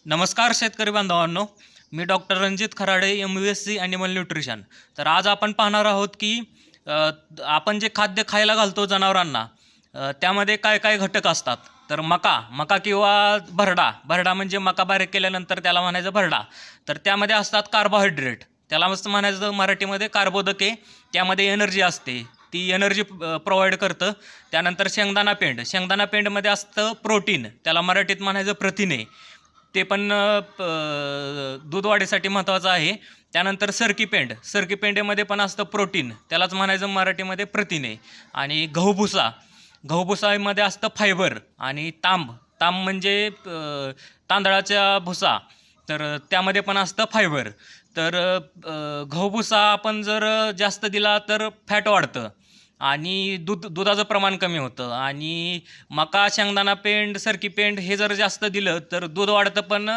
नमस्कार शेतकरी बांधवांनो, मी doctor Ranjit Kharade, MUSC animal nutrition. तर आज आपण पाहणार आहोत की आपण जे खाद्य खायला घालतो जनावरांना, त्यामध्ये काय काय घटक असतात. तर मका किंवा भरडा म्हणजे मका बारीक केल्यानंतर त्याला म्हणायचं भरडा. तर त्यामध्ये असतात कार्बोहायड्रेट, त्याला मस्त म्हणायचं मराठीमध्ये कार्बोदके. त्यामध्ये एनर्जी असते, ती एनर्जी प्रोव्हाइड करतं. त्यानंतर शेंगदाणा पेंडमध्ये असतं प्रोटीन, त्याला मराठीत म्हणायचं प्रथिने, ते पण दूध वाढीसाठी महत्त्वाचं आहे. त्यानंतर सरकी पेंडेमध्ये पण असतं प्रोटीन, त्यालाच म्हणायचं मराठीमध्ये प्रथिने. आणि गहूभुसामध्ये असतं फायबर. आणि तांब म्हणजे तांदळाच्या भुसा, तर त्यामध्ये पण असतं फायबर. तर गहूभुसा आपण जर जास्त दिला तर फॅट वाढतं आणि दुधाचं प्रमाण कमी होतं. आणि शेंगदाणा सरकी पेंड हे जर जास्त दिलं तर दूध वाढतं पण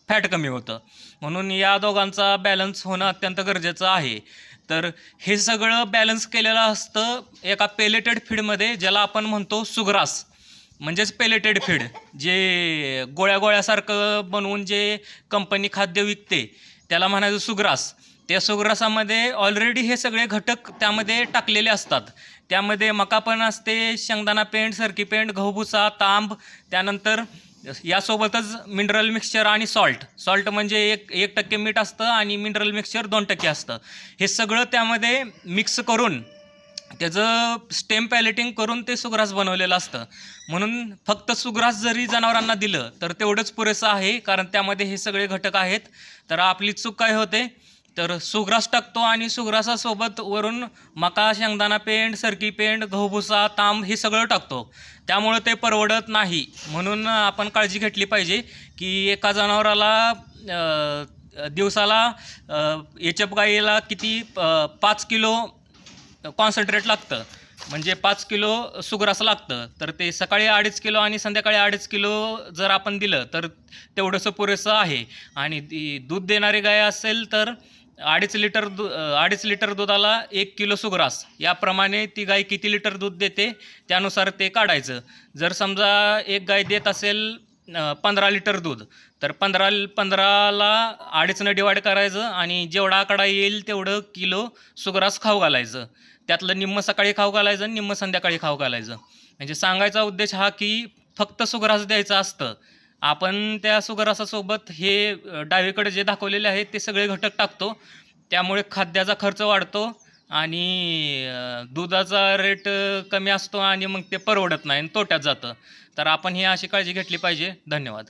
फॅट कमी होतं. म्हणून या दोघांचा बॅलन्स होणं अत्यंत गरजेचं आहे. तर हे सगळं बॅलन्स केलेलं असतं एका पेलेटेड फीडमध्ये, ज्याला आपण म्हणतो सुग्रास, म्हणजेच पेलेटेड फीड. जे गोळ्यासारखं बनवून जे कंपनी खाद्य विकते त्याला म्हणायचं सुग्रास. त्या सुग्रासामध्ये ऑलरेडी हे सगळे घटक त्यामध्ये टाकलेले असतात. त्यामध्ये मका पण असते, शेंगदाणा पेंड, सरकी पेंड, गहूभुसा, तांब. त्यानंतर यासोबतच मिनरल मिक्सचर आणि सॉल्ट म्हणजे 1% मीठ असतं आणि मिनरल मिक्सचर 2% असतं. हे सगळं त्यामध्ये मिक्स करून त्याचं स्टेम पॅलेटिंग करून ते सुग्रास बनवलेलं असतं. म्हणून फक्त सुग्रास जरी जनावरांना दिलं तर तेवढंच पुरेसं आहे, कारण त्यामध्ये हे सगळे घटक आहेत. तर आपली चूक काय होते, तर सुग्रास टाकतो आणि सुग्रासासोबत वरून शेंगदाणा पेंड, सरकी पेंड, गहूभुसा, तांब हे सगळं टाकतो. त्यामुळं ते परवडत नाही. म्हणून आपण काळजी घेतली पाहिजे की एका जनावराला दिवसाला एचएफ गाईला किती 5 किलो कॉन्सन्ट्रेट लागतं, म्हणजे 5 किलो सुग्रास लागतं. तर ते सकाळी 2.5 किलो आणि संध्याकाळी 2.5 किलो जर आपण दिलं तर तेवढंसं पुरेसं आहे. आणि दूध देणारी गाय असेल तर 2.5 लिटर दुधाला 1 किलो सुग्रास, याप्रमाणे ती गाय किती लिटर दूध देते त्यानुसार ते काढायचं. जर समजा एक गाय देत असेल 15 लिटर दूध, तर 15ला 2.5नं डिवाईड करायचं आणि जेवढा आकडा येईल तेवढं किलो सुग्रास खाऊ घालायचं. त्यातलं निम्मं सकाळी खाऊ घालायचं आणि निम्मं संध्याकाळी खाऊ घालायचं. म्हणजे सांगायचा उद्देश हा की फक्त सुग्रास द्यायचं असतं. आपण त्या सुग्रासासोबत हे डावीकडे जे दाखवलेले आहेत ते सगळे घटक टाकतो. त्यामुळे खाद्याचा खर्च वाढतो आणि दुधाचा रेट कमी असतो आणि मग ते परवडत नाही आणि तोट्यात जातं. तर आपण ही अशी काळजी घेतली पाहिजे. धन्यवाद.